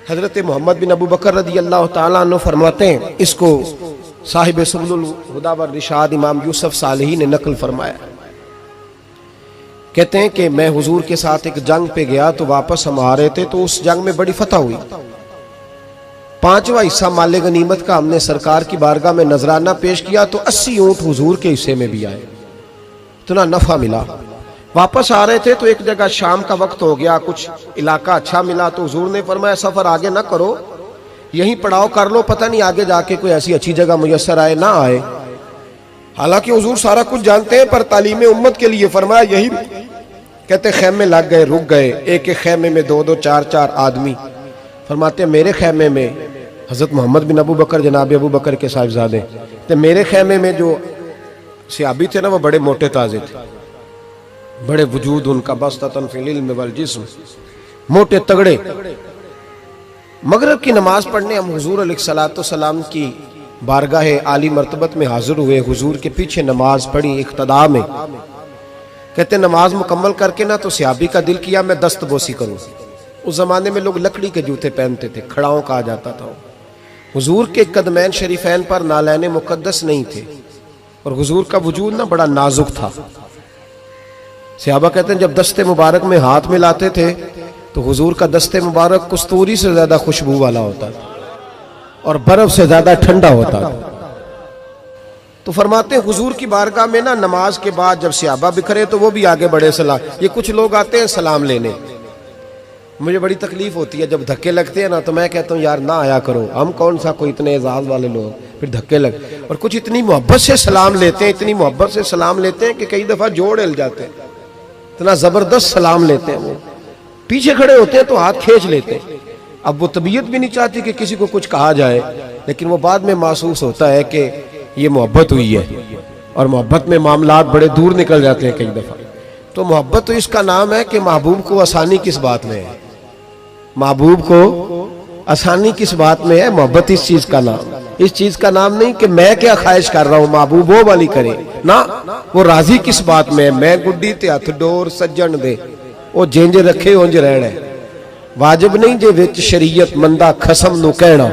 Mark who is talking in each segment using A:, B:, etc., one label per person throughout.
A: हजरत मोहम्मद बिन अबू बकर रदी अल्लाह ताला अन्हु फरमाते हैं, इसको साहिब सुबुल हुदा व रिशाद इमाम यूसुफ सालेही ने नकल फरमाया। कहते हैं कि मैं हुजूर के साथ एक जंग पे गया तो वापस हम आ रहे थे, तो उस जंग में बड़ी फतह हुई। 5वां हिस्सा माले गनीमत का हमने सरकार की बारगाह में नजराना पेश किया तो 80 ऊंट हुजूर के हिस्से में भी आए, इतना नफा मिला। वापस आ रहे थे तो एक जगह शाम का वक्त हो गया, कुछ इलाका अच्छा मिला तो हुजूर ने फरमाया सफर आगे ना करो, यहीं पड़ाव कर लो, पता नहीं आगे जाके कोई ऐसी अच्छी जगह मुयस्सर आए ना आए। हालांकि हुजूर सारा कुछ जानते हैं, पर तालीम उम्मत के लिए फरमाया यही। कहते खेमे लग गए, रुक गए। एक एक खेमे में 2-2 4-4 आदमी। फरमाते मेरे खेमे में हजरत मोहम्मद बिन अबू बकर जनाब अबू बकर के साहिबजादे, तो मेरे खेमे में जो सियाबी थे ना वो बड़े मोटे ताजे थे, बड़े वजूद उनका बस्ततन फिल इल्म वल जिस्म, मोटे तगड़े। मगरिब की नमाज पढ़ने हम हुजूर अलैहिस्सलातु सलाम की बारगाह आली मर्तबत में हाजिर हुए। हुजूर के पीछे नमाज पढ़ी इक्तदा में। कहते नमाज मुकम्मल करके ना तो सियाबी का दिल किया मैं दस्तबोसी करूं। उस जमाने में लोग लकड़ी के जूते पहनते थे, खड़ाओं कहा जाता था। हुजूर के कदमैन शरीफैन पर नालैन मुकद्दस नहीं थे और हुजूर का वजूद ना बड़ा नाजुक था। सहाबा कहते हैं जब दस्ते मुबारक में हाथ मिलाते थे तो हुजूर का दस्ते मुबारक कस्तूरी से ज्यादा खुशबू वाला होता था और बर्फ से ज्यादा ठंडा होता था। तो फरमाते हैं हुजूर की बारगाह में ना नमाज के बाद जब सहाबा बिखरे तो वो भी आगे बढ़े सलाम। ये कुछ लोग आते हैं सलाम लेने, मुझे बड़ी तकलीफ होती है जब धक्के लगते हैं ना, तो मैं कहता हूँ यार ना आया करो, हम कौन सा कोई इतने एजाज वाले लोग, फिर धक्के लग। और कुछ इतनी मोहब्बत से सलाम लेते हैं, इतनी मोहब्बत से सलाम लेते हैं कि कई दफा जोड़ हिल जाते हैं, इतना जबरदस्त सलाम लेते हैं। वो पीछे खड़े होते हैं तो हाथ खींच लेते हैं। अब वो तबीयत भी नहीं चाहती कि किसी को कुछ कहा जाए, लेकिन वो बाद में महसूस होता है कि ये मोहब्बत हुई है और मोहब्बत में मामलात बड़े दूर निकल जाते हैं कई दफा। तो मोहब्बत तो इसका नाम है कि महबूब को आसानी किस बात में है, महबूब को आसानी किस बात में है। मोहब्बत इस चीज का नाम, इस चीज का नाम नहीं कि मैं क्या ख्वाहिश कर रहा हूं, महबूब वो वाली करे ना। वो राजी किस बात में है, मैं गुड्डी ते हथ डोर सज्जन दे, वो जिंज रखे उंज रहना है। वाजिब नहीं जे विच शरीयत मंदा खसम नु कहना।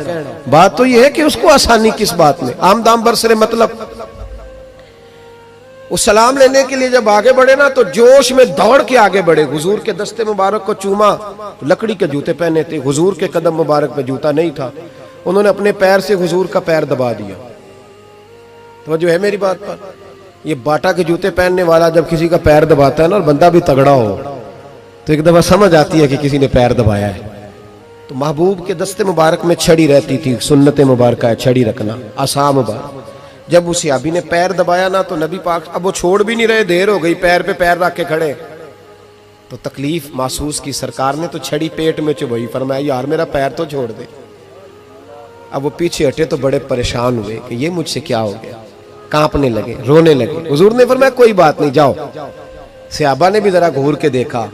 A: बात तो यह है कि उसको आसानी किस बात में, आमदाम बरसरे मतलब। उस सलाम लेने के लिए जब आगे बढ़े ना तो जोश में दौड़ के आगे बढ़े। हुजूर के दस्ते मुबारक को चूमा, लकड़ी के जूते पहने थे, हुजूर के कदम मुबारक पे जूता नहीं था। उन्होंने अपने पैर से हुजूर का पैर दबा दिया। तो जो है मेरी बात पर, ये बाटा के जूते पहनने वाला जब किसी का पैर दबाता है ना और बंदा भी तगड़ा हो तो एक दफा समझ आती है कि किसी ने पैर दबाया है। तो महबूब के दस्ते मुबारक में छड़ी रहती थी, सुन्नत मुबारक है छड़ी रखना, आसाम मुबारक। जब उस सहाबी ने पैर दबाया ना तो नबी पाक अब वो छोड़ भी नहीं रहे, देर हो गई, पैर पे पैर रख के खड़े। तो तकलीफ महसूस की सरकार ने, तो छड़ी पेट में चुभई, फरमाया यार मेरा पैर तो छोड़ दे। अब वो पीछे हटे तो बड़े परेशान हुए कि ये मुझसे क्या हो गया, कांपने लगे, रोने लगे। हुजूर ने फरमाया कोई बात नहीं जाओ। सहाबा ने भी जरा घूर के देखा,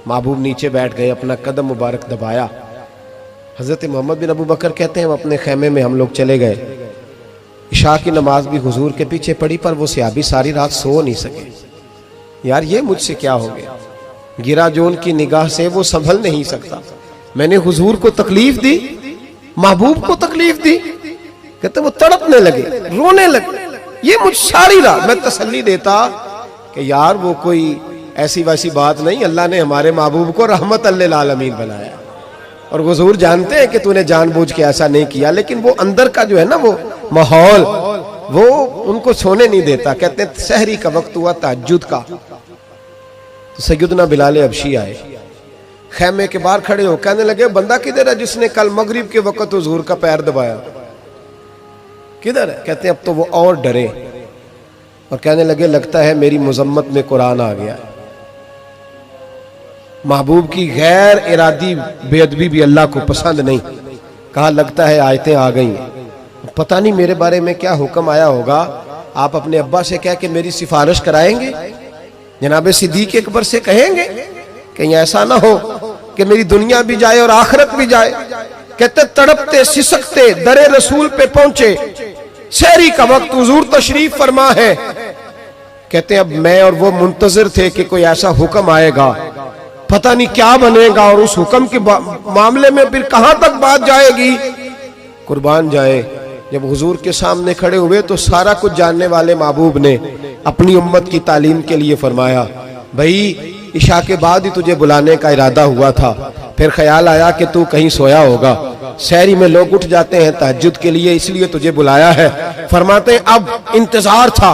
A: महबूब नीचे बैठ गए, अपना कदम मुबारक दबाया। हजरत मोहम्मद बिन अबू बकर कहते हैं अपने खेमे में हम लोग चले गए। इशा की नमाज भी हुजूर के पीछे पड़ी, पर वो सहाबी सारी रात सो नहीं सके। यार ये मुझसे क्या हो गया, गिरा जोन की निगाह से वो संभल नहीं सकता, मैंने हुजूर को तकलीफ दी, महबूब को तकलीफ दी। कहते वो तड़पने लगे, रोने लगे। ये मुझ सारी रात मैं तसल्ली देता कि यार वो कोई ऐसी वैसी बात नहीं, अल्लाह ने हमारे महबूब को रहमत लिल आलमीन बनाया और हुजूर जानते हैं कि तूने जानबूझ के ऐसा नहीं किया। लेकिन वो अंदर का जो है ना वो माहौल, वो उनको सोने नहीं देता। कहते हैं सहरी का वक्त हुआ तहज्जुद का, तो सैयदना बिलाल हबशी आए, खेमे के बाहर खड़े हो, कहने लगे बंदा किधर है जिसने कल मगरिब के वक्त हुजूर का पैर दबाया, किधर है? कहते हैं अब तो वो और डरे और कहने लगे लगता है मेरी मुजम्मत में कुरान आ गया। महबूब की गैर इरादी बेअदबी भी अल्लाह को पसंद नहीं। कहा लगता है आयतें आ गई, पता नहीं मेरे बारे में क्या हुक्म आया होगा, आप अपने अब्बा से कह के मेरी सिफारिश कराएंगे, जनाब सिद्दीक अकबर से कहेंगे, कहीं ऐसा ना हो कि मेरी दुनिया भी जाए और आखिरत भी जाए। कहते तड़पते सिसकते दरे रसूल पे पहुंचे, सहरी का वक्त, हुजूर तशरीफ फरमा है। कहते अब मैं और वो मुंतजिर थे कि कोई ऐसा हुक्म आएगा पता नहीं क्या बनेगा और उस हुक्म के मामले में फिर कहां तक बात जाएगी। कुर्बान जाए, जब हुजूर के सामने खड़े हुए तो सारा कुछ जानने वाले महबूब ने अपनी उम्मत की तालीम के लिए फरमाया, भाई इशा के बाद ही तुझे बुलाने का इरादा हुआ था, फिर ख्याल आया कि तू कहीं सोया होगा, शहरी में लोग उठ जाते हैं तहज्जुद के लिए, इसलिए तुझे बुलाया है। फरमाते हैं अब इंतजार था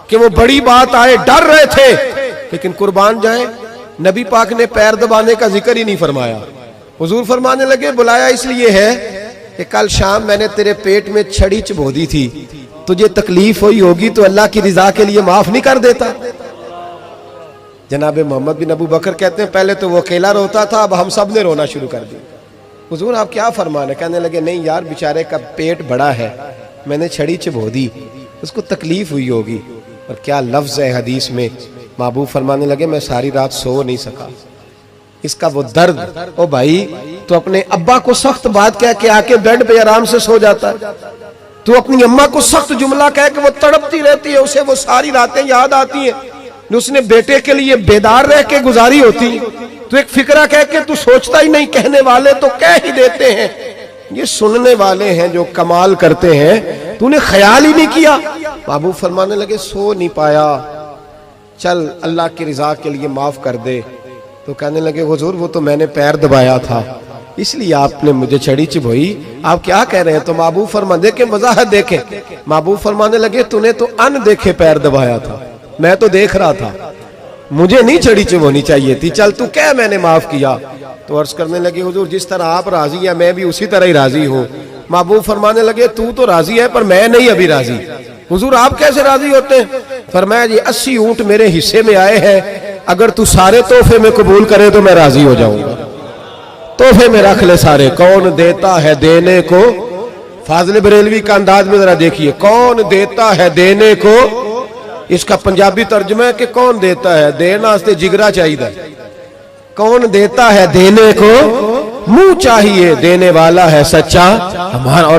A: कि वो बड़ी बात आए, डर रहे थे, लेकिन कुर्बान जाए नबी पाक ने पैर दबाने का जिक्र ही नहीं फरमाया। हुजूर फरमाने लगे बुलाया इसलिए है कि कल शाम मैंने तेरे पेट में छड़ी चबो दी थी, तुझे तकलीफ हुई होगी तो अल्लाह की रिजा के लिए माफ नहीं कर देता। जनाब मोहम्मद बिन अबू बकर कहते हैं पहले तो वो अकेला रोता था, अब हम सब ने रोना शुरू कर दिया। हुजूर आप क्या फरमाने? कहने लगे नहीं यार, बेचारे का पेट बड़ा है, मैंने छड़ी चबो दी, उसको तकलीफ हुई होगी। और क्या लफ्ज है हदीस में, महबूब फरमाने लगे मैं सारी रात सो नहीं सका, इसका वो दर्द। ओ भाई तू अपने अब्बा को सख्त बात कह के आके बेड पे आराम से सो जाता है, तू अपनी अम्मा को सख्त जुमला कह के वो तड़पती रहती है, उसे वो सारी रातें याद आती हैं जो उसने बेटे के लिए बेदार रह के गुजारी होती। तू एक फिक्रा कह के तू सोचता ही नहीं, कहने वाले तो कह ही देते हैं, ये सुनने वाले हैं जो कमाल करते हैं, तूने ख्याल ही नहीं किया। महबूब फरमाने लगे सो नहीं पाया, चल अल्लाह की रिजा के लिए माफ कर दे। तो कहने लगे हुजूर वो तो मैंने पैर दबाया था इसलिए आपने मुझे छड़ी चबोई, आप क्या कह रहे हैं? तो महबूब फरमा देखे वजाहत देखे, महबूब फरमाने लगे तूने तो अन देखे पैर दबाया था, मैं तो देख रहा था, मुझे नहीं छड़ी चबोनी चाहिए थी, चल तू क्या मैंने माफ किया। तो अर्ज करने लगे हुजूर जिस तरह आप राजी है मैं भी उसी तरह ही राजी हूँ। महबूब फरमाने लगे तू तो राजी है पर मैं नहीं अभी राजी। हुजूर आप कैसे राजी होते हैं? फरमाया जी 80 ऊंट मेरे हिस्से में आए हैं, अगर तू सारे तोहफे में कबूल करे तो मैं राजी हो जाऊंगा, तोहफे में रख ले सारे। कौन देता है देने को, फाजिल बरेलवी का अंदाज में जरा देखिए, कौन देता है देने को, इसका पंजाबी तर्जुमा है कि कौन देता है, देना वास्ते जिगरा चाहिए, कौन देता है देने को, मुंह चाहिए, देने वाला है सच्चा हमारा। और